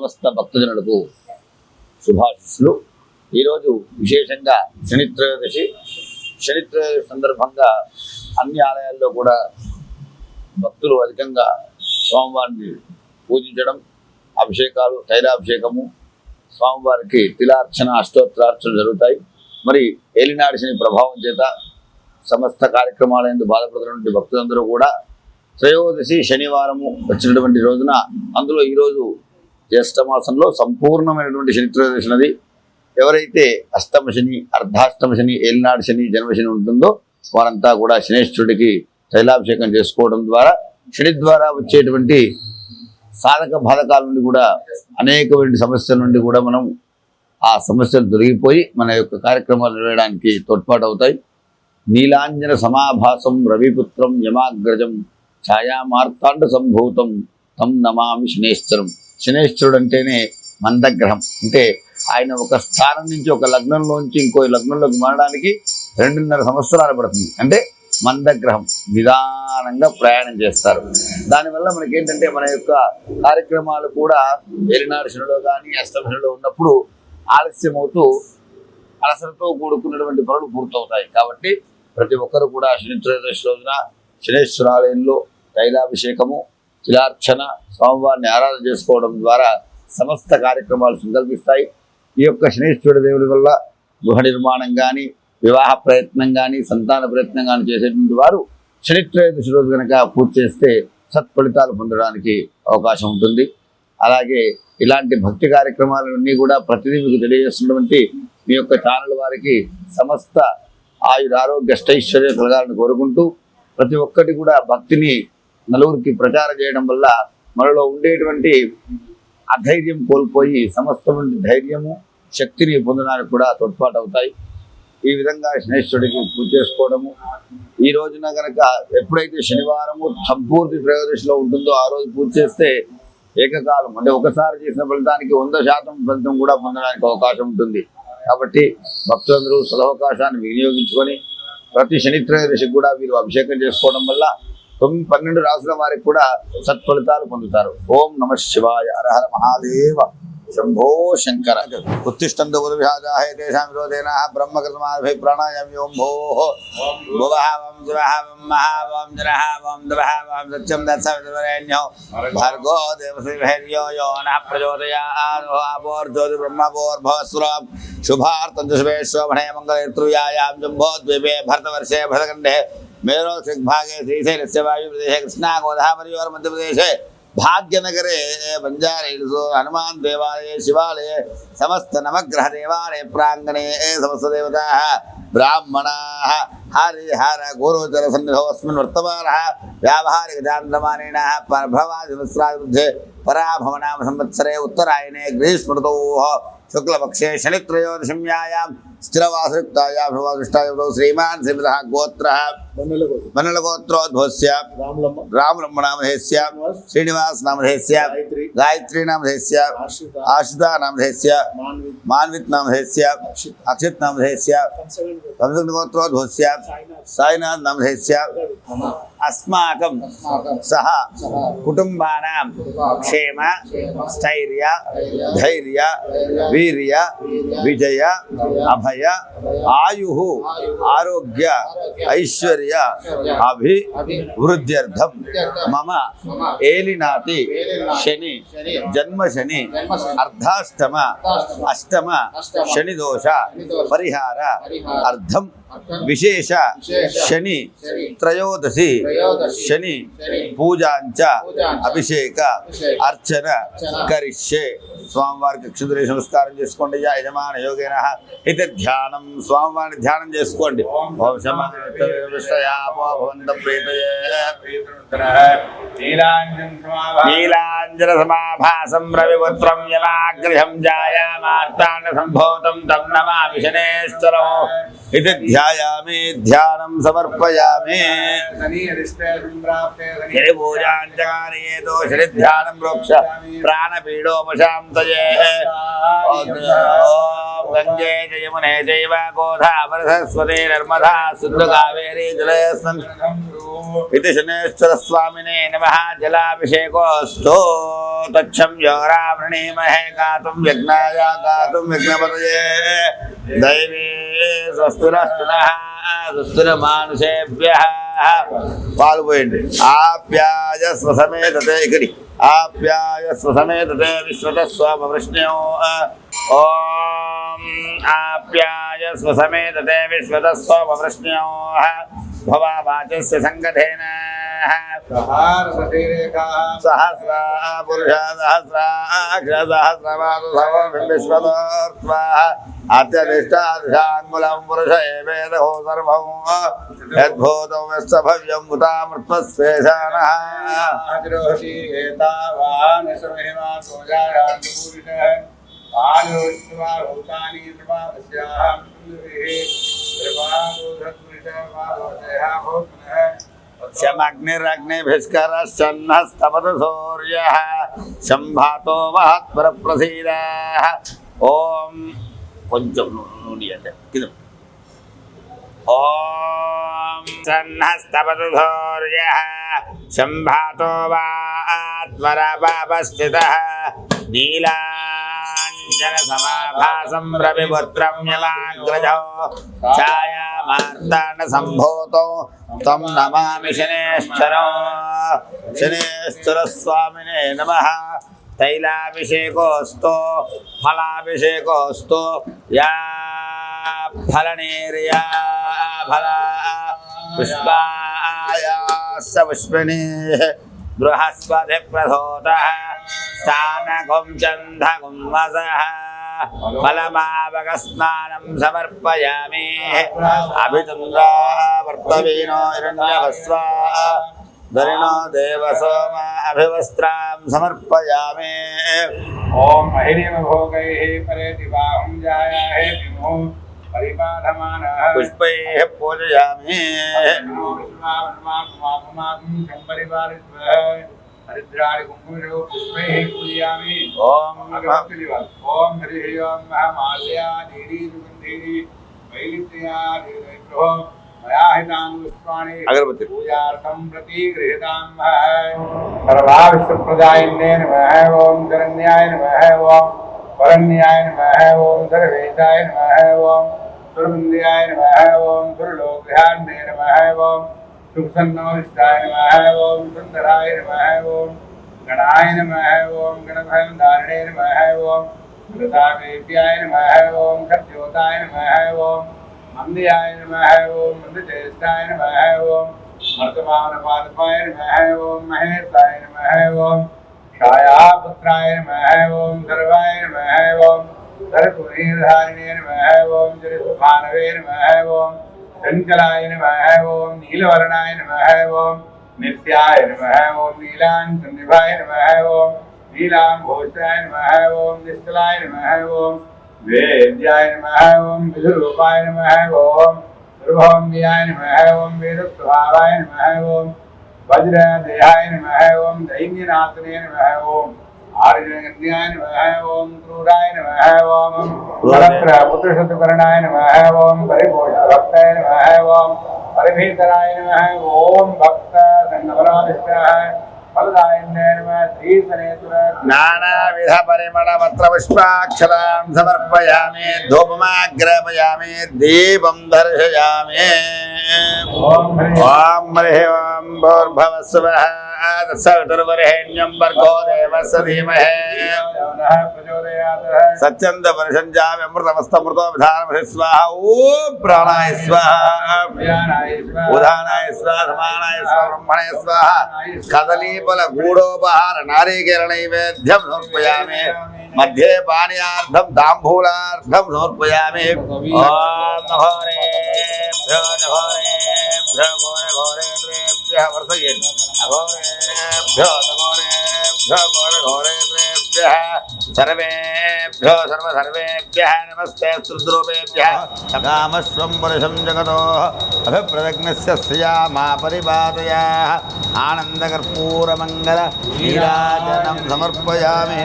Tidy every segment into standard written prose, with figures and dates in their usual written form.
సమస్త భక్తజనులకు శుభాశిస్సులు. ఈరోజు విశేషంగా శనిత్రయోదశి సందర్భంగా అన్ని ఆలయాల్లో కూడా భక్తులు అధికంగా స్వామివారిని పూజించడం, అభిషేకాలు, తైలాభిషేకము, స్వామివారికి తిలార్చన, అష్టోత్తరార్చన జరుగుతాయి. మరి ఏలినాడి శని ప్రభావం చేత సమస్త కార్యక్రమాలందు బాధపడుతున్నటువంటి భక్తులందరూ కూడా త్రయోదశి శనివారము వచ్చినటువంటి రోజున, అందులో ఈరోజు జ్యేష్ఠమాసంలో సంపూర్ణమైనటువంటి శని త్రయోదశి నది. ఎవరైతే అష్టమ శని, అర్ధాష్టమ శని, ఏలినాడు శని, జన్మశని ఉంటుందో వారంతా కూడా శనేశ్వరుడికి తైలాభిషేకం చేసుకోవడం ద్వారా శని ద్వారా వచ్చేటువంటి సాధక బాధకాల నుండి కూడా అనేకమైన సమస్యల నుండి కూడా మనం ఆ సమస్యలు తొలగిపోయి మన యొక్క కార్యక్రమాలు నిర్వహించడానికి తోడ్పాటు అవుతాయి. నీలాంజన సమాభాసం రవిపుత్రం యమాగ్రజం ఛాయామార్తాండ సంభూతం తం నమామి శనేశ్వరం. శనేశ్వరుడు అంటేనే మందగ్రహం. అంటే ఆయన ఒక స్థానం నుంచి, ఒక లగ్నంలోంచి ఇంకో లగ్నంలోకి మారడానికి 2.5 సంవత్సరాలు పడుతుంది. అంటే మందగ్రహం నిదానంగా ప్రయాణం చేస్తారు. దానివల్ల మనకేంటంటే మన యొక్క కార్యక్రమాలు కూడా ఏలినాడు శనిలో కానీ అష్టమ శనిలో ఉన్నప్పుడు ఆలస్యం అవుతూ అలసలతో కూడుకున్నటువంటి పనులు పూర్తవుతాయి. కాబట్టి ప్రతి ఒక్కరు కూడా శని త్రయోదశి రోజున శనేశ్వరాలయంలో తైలాభిషేకము, తిలార్చన, స్వామివారిని ఆరాధన చేసుకోవడం ద్వారా సమస్త కార్యక్రమాలు సంకల్పిస్తాయి. ఈ యొక్క శనేశ్వరుడి దేవుడి వల్ల గృహ నిర్మాణం కానీ, వివాహ ప్రయత్నం కానీ, సంతాన ప్రయత్నం కానీ చేసేటువంటి వారు శని త్రయోదశి రోజు కనుక పూజ చేస్తే సత్ఫలితాలు పొందడానికి అవకాశం ఉంటుంది. అలాగే ఇలాంటి భక్తి కార్యక్రమాలన్నీ కూడా ప్రతిదీ మీకు తెలియజేస్తున్నటువంటి మీ యొక్క ఛానల్ వారికి సమస్త ఆయురారోగ్య అష్టైశ్వర్య కలగాలని కోరుకుంటూ, ప్రతి ఒక్కటి కూడా భక్తిని నలుగురికి ప్రచారం చేయడం వల్ల మనలో ఉండేటువంటి అధైర్యం కోల్పోయి సమస్తమైన ధైర్యము, శక్తిని పొందడానికి కూడా తోడ్పాటు అవుతాయి. ఈ విధంగా శనేశ్వరుడికి పూజ చేసుకోవడము, ఈ రోజున కనుక ఎప్పుడైతే శనివారము సంపూర్తి త్రయోదశిలో ఉంటుందో ఆ రోజు పూజ చేస్తే ఏకకాలం, అంటే ఒకసారి చేసిన ఫలితానికి 100% ఫలితం కూడా పొందడానికి అవకాశం ఉంటుంది. కాబట్టి భక్తులందరూ సదవకాశాన్ని వినియోగించుకొని ప్రతి శని త్రయోదశికి కూడా వీరు అభిషేకం చేసుకోవడం వల్ల 12 రాసుల వారికి కూడా సత్ఫలితాలు పొందుతారు. ఓం నమః శివాయ. హర హర మహాదేవ. శంభో శంకర. ఉత్తిష్టంతు గురువిహాజాహే తేషాం విరోధేన బ్రహ్మకృతమార్భై ప్రాణాయామి. ఓం భోః భువః వం శివః వం మహా వం జనః వం దుఃఖ వం సత్యం దత్సవితుర్వరేణ్యో భర్గో దేవశ్రీహర్యో యో నః ప్రచోదయాత్. ఆపోర్జ్యోతి బ్రహ్మపోర్భవస్సురం శుభార్థం శుభేశ్వభనే మంగళేర్తృయాయాం జంబోద్వీపే భరతవర్షే భరతఖండే మేరో దిగ్భాగే శ్రీశైలస్య వాయుప్రదేశే కృష్ణా గోదావరియోర్ మధ్యప్రదేశే भाग्यनगरे बंजारे हनुमान देवालये शिवालये समस्त नवग्रह देवालय प्रांगणे समस्त देवता ब्राह्मणाः हरिहर गुरुचर सन्निधौ अस्मिन् वर्तमानः व्यावहारिक जानमानेन प्रभवादिवस्रादिमध्ये पराभवनाम संवत्सरे उत्तरायणे ग्रीष्मऋतोः शुक्लपक्षे शनित्रयोदशीम्यायां स्थिरवासयुक्तायां शुभादृष्टायां श्रीमान् श्रीमतः गोत्रः मनलगोत्रोद्भवस्य रामलम्बनामधेयस्य श्रीनिवास नामधेयस्य गायत्री नामधेयस्य आश्रिता नामधेयस्य मान्वित नामधेयस्य अक्षित नामधेयस्य कंसगोत्रोद्भवस्य साईनाथ नामधेयस्य अस्माकं सह कुटुंबानां क्षेम स्थैर्य धैर्य वीर्य विजय अभय आयुः आरोग्य ऐश्वर्य अभिवृद्ध्यर्थं मम एलिनाति शनि जन्म शनि अर्धाष्टम अष्टम शनि दोष परिहार अर्थम विशेष शनि त्रयोदशी शनि पूजांच अभिषेक अर्चन करिष्ये. స్వామివారికి అక్షంతలు నమస్కారం చేసుకోండి. యజమాన యోగేన ఇది ధ్యానం. స్వామివారిని ధ్యానం చేసుకోండి. నీలాంజన సమాభాసం రవిపుత్రం యమాగ్రహం జాయామార్తాండ సంభూతం తం నమామి శనేశ్వరం. इति ध्यायामि ध्यानं समर्पयामि पूजाञ्चकार्येतो श्रीध्यानं प्रोक्ष प्राणपीडोपशान्तये गंगे यमुने चैव गोदावरी सरस्वती नर्मदा सिन्धु कावेरी जलेऽस्मिन् इति शनेश्वरस्वामिने नमः। जलाभिषेकोऽस्तु तच्छं योरावृणीमहे गातुं यज्ञाय गातुं यज्ञपतये दैवी स्वस्तिरस्तुनः स्वस्तिरमानुषेभ्यः पाल्पोयंడి आप्यायस्व समेतते इकड़ी आप्यायस्व समेतते विश्वतस्ववृष्ण्यो ओम आप्यायस्व समेतते विश्वतस्ववृष्ण्यो भवावाचस्य संगतेन सहस्रा पुरुष सहस्राक्षसहस्रपादो विश्वतोर्त्वा अत्यधिष्ठादशाङ्गुलं पुरुष एवेदहो सर्वं यद्भूतो यस्य भव्यं भूतामृतस्वेशानः शमग्निरग्निभिष्करश्चन्नस्तपतु सूर्यः शम्भातो महत्प्रसीदः ओम కొంచెం నూనె అంటే కింద ఓం సన్నస్తపతు సూర్యః సంభాతో వాత్మరపాపస్థితః నీలాంజన సమాభాసం రవిపుత్రం యమాగ్రజో ఛాయామార్తాండ సంభూతో తం నమామి శనేశ్వరం శనేశ్వర స్వామినే నమః। तैलाभिषेकोऽस्तु फलाभिषेकोऽस्तु या फलनेर्या फला पुष्पायाश्च पुष्पिणीः बृहस्पतिप्रसूतः स्थानकुं चन्दकुम्भसः फलमावकस्नानं समर्पयामि अभिचन्द्रावर्तवीनो हिरण्यवस्वा दरिणो देवसोम अभिवस्त्रां समर्पयामि। ओम महिरीम भोगैः परेति बाहुं जायाहे विमो परिपाधमानः पुष्पैः पूजयामि। हरिद्राणि कुङ्कुमो पुष्पैः पूजयामि। ओम ओम हरिः ओम महामाल्या नीरी सुगन्धिः वैलित्या निर्वैभ्यो अगरबत्ती पूजार्थं प्रतिगृहीतां सर्वाविष्टप्रदायिन्ये नमः। ओम शरण्याय नमः। ओम वरण्याय नमः। ओम सर्वेशाय नमः। ओम सुरवन्द्याय नमः। ओम सुरलोकध्यान्ये नमः। ओम सुखसन्नोदिष्टाय नमः। ओम सुन्दराय नमः। ओम गणाय नमः। ओम गणभयधारिणे नमः। ओम गृतावेद्याय नमः। ओम सत्योताय नमः। ओम मंदियाय नमः। ओम मंदचेष्टाय नमः। ओम मर्तमानपादपाय नमः। ओम महेशाय नमः। ओम छायापुत्राय नमः। ओम सर्वाय नमः। ओम सरकुणीधारिणे नमः। ओम जरिसुभानवे नमः। ओम चंचलाय नमः। ओम नीलवर्णाय नमः। ओम नित्याय नमः। ओम नीलांचन्निभाय नमः। ओम नीलांभोजाय नमः। ओम निश्चलाय नमः। ओम वेद्याय नमः। ओम विधुरूपाय नमः। ओम सर्वभौम्याय नमः। ओम वेदस्वभावाय नमः। ओम वज्रदेहाय नमः। ओम दैन्यनाथने नमः। ओम आर्यगण्याय नमः। ओम क्रूराय नमः। ओम पुत्रशतकर्णाय नमः। ओम परिपोषभक्ताय नमः। ओम परिभीतराय नमः। ओम भक्त संगमनादिष्टाय नानाविध परिमलपत्र पुष्पाक्षरां समर्पयामि। धूपमाग्रापयामि। दीपं दर्शयामि। ओम हरिः ओम भूर्भुवस्सुवः तत्सवितुर्वरेण्यं भर्गो देवस्य धीमहि सत्यन्दपरिषञ्जामि। अमृतमस्तमृतो विधानमहि स्वाहा। ओम प्राणाय स्वाहा। उदानाय स्वाहा। समानाय स्वाहा। ब्रह्मणे स्वाहा। कदलीफल गूढोपहार नारिकेल नैवेद्यं समर्पयामि। मध्ये पानीयार्थं ताम्बूलार्थं समर्पयामि। ओम नभोरेभ्यो అఘోరేభ్యో ఘోర ఘోరేభ్యః వర్ధయేత్ అఘోరేభ్యో తఘోరేభ్యో ఘోర ఘోరేభ్యః సర్వేభ్యో సర్వేభ్యః నమస్తే రుద్రోభేభ్యః కామస్వం పురుషం జగతో అభిప్రదగ్నస్య శ్రియామా పరిపాదయాః ఆనందకర్పూరమంగళ నీరాజనం సమర్పయామి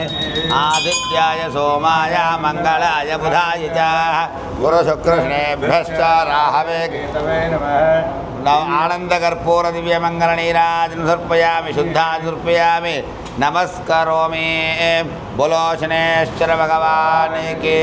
ఆదిత్యాయ సోమాయ మంగళాయ బుధాయ చ గురుశుక్రశనేభ్యశ్చ రాహవే ఆనందకర్పూర దివ్యమంగళ నీరాజనం సమర్పయామి శుద్ధా సమర్పయామి నమస్కరోమి బోలో శనేశ్వర భగవాన్ కి